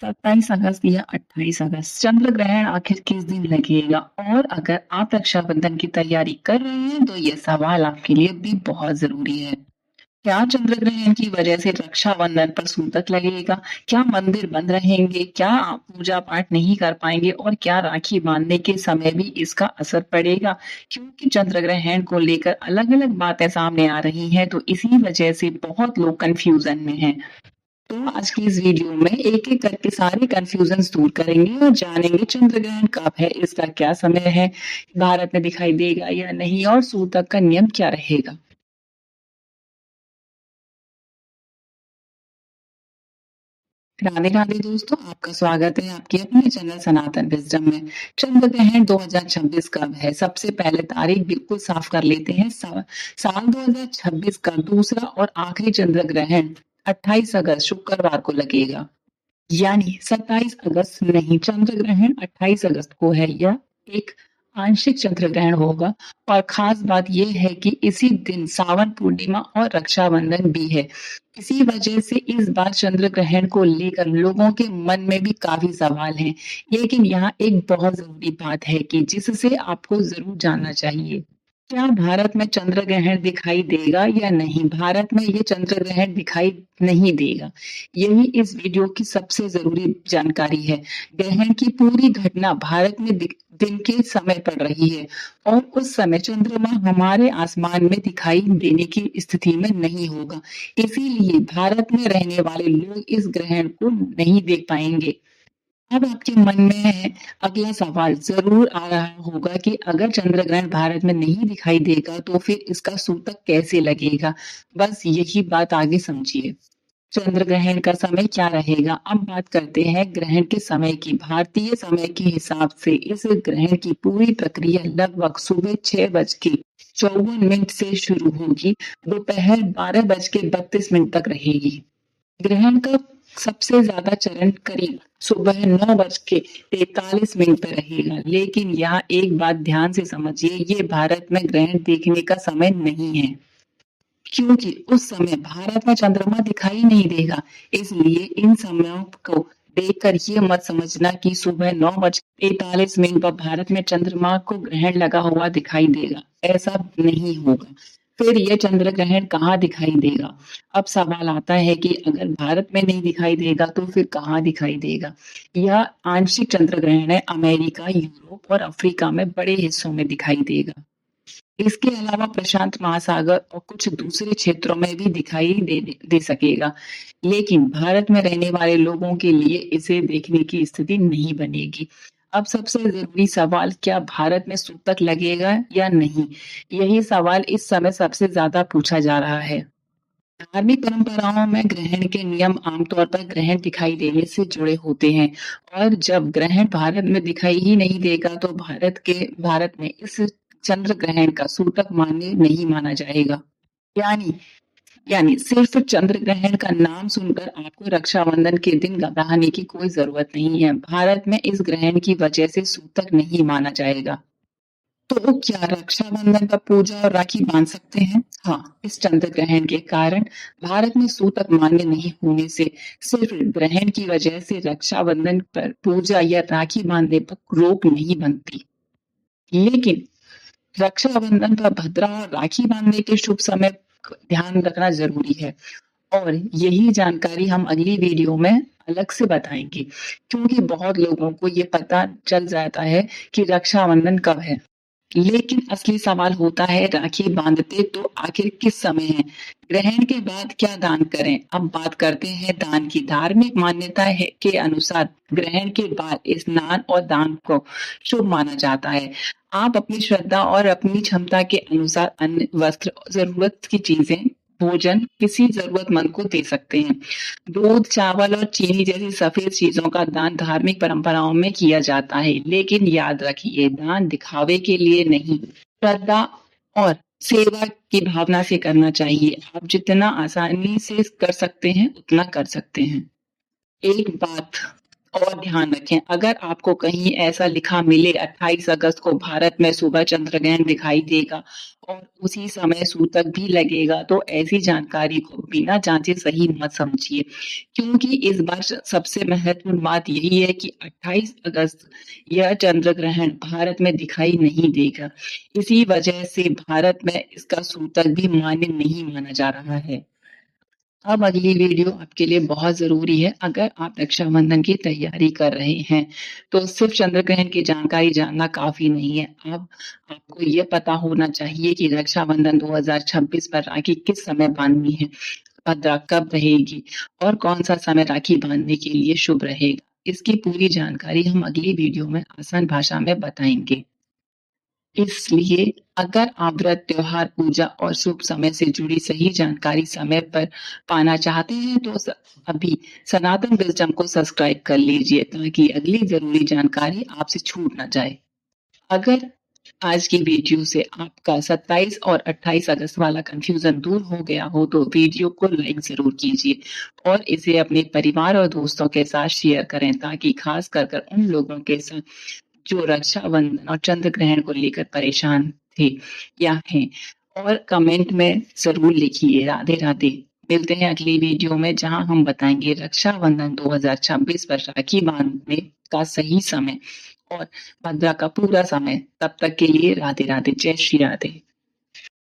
27 अगस्त या 28 अगस्त चंद्र ग्रहण आखिर किस दिन लगेगा? और अगर आप रक्षाबंधन की तैयारी कर रहे हैं तो ये सवाल आपके लिए भी बहुत जरूरी है। क्या चंद्र ग्रहण की वजह से रक्षाबंधन पर सूतक लगेगा? क्या मंदिर बंद रहेंगे? क्या आप पूजा पाठ नहीं कर पाएंगे? और क्या राखी बांधने के समय भी इसका असर पड़ेगा? क्योंकि चंद्र ग्रहण को लेकर अलग अलग बातें सामने आ रही हैं, तो इसी वजह से बहुत लोग कंफ्यूजन में हैं। तो आज की इस वीडियो में एक-एक करके सारे कन्फ्यूजन्स दूर करेंगे और जानेंगे चंद्र ग्रहण कब है, इसका क्या समय है, भारत में दिखाई देगा या नहीं और सूतक का नियम क्या रहेगा। राधे राधे दोस्तों, आपका स्वागत है आपके अपने चैनल सनातन विजडम में। चंद्र ग्रहण 2026 कब है? सबसे पहले तारीख बिल्कुल साफ कर लेते हैं। साल 2026 का दूसरा और आखिरी चंद्र ग्रहण 28 अगस्त शुक्रवार को लगेगा। यानी 27 अगस्त नहीं, चंद्र ग्रहण 28 अगस्त को है। यह एक आंशिक चंद्र ग्रहण होगा और खास बात यह है कि इसी दिन सावन पूर्णिमा और रक्षाबंधन भी है। इसी वजह से इस बार चंद्र ग्रहण को लेकर लोगों के मन में भी काफी सवाल हैं। लेकिन यहाँ एक बहुत जरूरी बात है कि जिससे आपको जरूर जानना चाहिए। क्या भारत में चंद्र ग्रहण दिखाई देगा या नहीं? भारत में ये चंद्र ग्रहण दिखाई नहीं देगा। यही इस वीडियो की सबसे जरूरी जानकारी है। ग्रहण की पूरी घटना भारत में दिन के समय पड़ रही है और उस समय चंद्रमा हमारे आसमान में दिखाई देने की स्थिति में नहीं होगा। इसीलिए भारत में रहने वाले लोग इस ग्रहण को नहीं देख पाएंगे। अब आपके मन में अगला सवाल जरूर आ रहा होगा कि अगर चंद्र ग्रहण भारत में नहीं दिखाई देगा तो फिर इसका सूतक कैसे लगेगा? बस यही बात आगे समझिए। चंद्र ग्रहण का समय क्या रहेगा? अब बात करते हैं ग्रहण के समय की। भारतीय समय के हिसाब से इस ग्रहण की पूरी प्रक्रिया लगभग सुबह 6:54 से शुरू होगी, दोपहर 12:32 तक रहेगी। ग्रहण का सबसे ज्यादा चरण करीब सुबह 9:43 पे रहेगा। लेकिन यहाँ एक बात ध्यान से समझिए, ये भारत में ग्रहण देखने का समय नहीं है, क्योंकि उस समय भारत में चंद्रमा दिखाई नहीं देगा। इसलिए इन समयों को देखकर ये मत समझना कि सुबह 9:43 पर भारत में चंद्रमा को ग्रहण लगा हुआ दिखाई देगा। ऐसा नहीं होगा। फिर ये चंद्र ग्रहण कहाँ दिखाई देगा? अब सवाल आता है कि अगर भारत में नहीं दिखाई देगा तो फिर कहाँ दिखाई देगा? यह आंशिक चंद्र ग्रहण है। अमेरिका, यूरोप और अफ्रीका में बड़े हिस्सों में दिखाई देगा। इसके अलावा प्रशांत महासागर और कुछ दूसरे क्षेत्रों में भी दिखाई दे सकेगा। लेकिन भारत में रहने वाले लोगों के लिए इसे देखने की स्थिति नहीं बनेगी। अब सबसे जरूरी सवाल, क्या भारत में सूतक लगेगा या नहीं? यही सवाल इस समय सबसे ज्यादा पूछा जा रहा है। धार्मिक परंपराओं में ग्रहण के नियम आमतौर पर ग्रहण दिखाई देने से जुड़े होते हैं और जब ग्रहण भारत में दिखाई ही नहीं देगा तो भारत में इस चंद्र ग्रहण का सूतक मान्य नहीं माना जाएगा। यानी यानी सिर्फ चंद्र ग्रहण का नाम सुनकर आपको रक्षाबंधन के दिन घबराने की कोई जरूरत नहीं है। भारत में इस ग्रहण की वजह से सूतक नहीं माना जाएगा। तो क्या रक्षाबंधन पर पूजा और राखी बांध सकते हैं? हाँ, इस चंद्र ग्रहण के कारण भारत में सूतक मान्य नहीं होने से सिर्फ ग्रहण की वजह से रक्षाबंधन पर पूजा या राखी बांधने पर रोक नहीं बनती। लेकिन रक्षाबंधन पर भद्रा और राखी बांधने के शुभ समय ध्यान रखना जरूरी है और यही जानकारी हम अगली वीडियो में अलग से बताएंगे, क्योंकि बहुत लोगों को ये पता चल जाता है कि रक्षाबंधन कब है। लेकिन असली सवाल होता है राखी बांधते तो आखिर किस समय है? ग्रहण के बाद क्या दान करें? अब बात करते हैं दान की। धार्मिक मान्यता है के अनुसार ग्रहण के बाद स्नान और दान को शुभ माना जाता है। आप अपनी श्रद्धा और अपनी क्षमता के अनुसार अन्न, वस्त्र, जरूरत की चीजें, भोजन किसी जरूरतमंद को दे सकते हैं। दूध, चावल और चीनी जैसी सफेद चीजों का दान धार्मिक परंपराओं में किया जाता है। लेकिन याद रखिए, दान दिखावे के लिए नहीं, श्रद्धा और सेवा की भावना से करना चाहिए। आप जितना आसानी से कर सकते हैं उतना कर सकते हैं। एक बात और ध्यान रखें, अगर आपको कहीं ऐसा लिखा मिले 28 अगस्त को भारत में सुबह चंद्र ग्रहण दिखाई देगा और उसी समय सूतक भी लगेगा, तो ऐसी जानकारी को बिना जांचे सही मत समझिए, क्योंकि इस बार सबसे महत्वपूर्ण बात यही है कि 28 अगस्त यह चंद्र ग्रहण भारत में दिखाई नहीं देगा। इसी वजह से भारत में इसका सूतक भी मान्य नहीं माना जा रहा है। अब अगली वीडियो आपके लिए बहुत ज़रूरी है। अगर आप रक्षाबंधन की तैयारी कर रहे हैं, तो सिर्फ चंद्र ग्रहण की जानकारी जानना काफ़ी नहीं है। अब आपको ये पता होना चाहिए कि रक्षाबंधन 2026 पर राखी किस समय बांधनी है, भद्रा कब रहेगी और कौन सा समय राखी बांधने के लिए शुभ रहेगा। इसकी पूरी जानकारी हम अगली वीडियो में आसान भाषा में बताएंगे। इसलिए अगर आप व्रत, त्योहार, पूजा और शुभ समय से जुड़ी सही जानकारी समय पर पाना चाहते हैं, तो अभी सनातन विजडम को सब्सक्राइब कर लीजिए, ताकि अगली जरूरी जानकारी आपसे छूट ना जाए। अगर आज की वीडियो से आपका 27 और 28 अगस्त वाला कंफ्यूजन दूर हो गया हो, तो वीडियो को लाइक जरूर कीजिए और इसे अपने परिवार और दोस्तों के साथ शेयर करें, ताकि खास कर उन लोगों के साथ जो रक्षाबंधन और चंद्र ग्रहण को लेकर परेशान थे या हैं। और कमेंट में जरूर लिखिए राधे राधे। मिलते हैं अगली वीडियो में, जहां हम बताएंगे रक्षाबंधन 2026 पर राखी बांधने का सही समय और भद्रा का पूरा समय। तब तक के लिए राधे राधे, जय श्री राधे।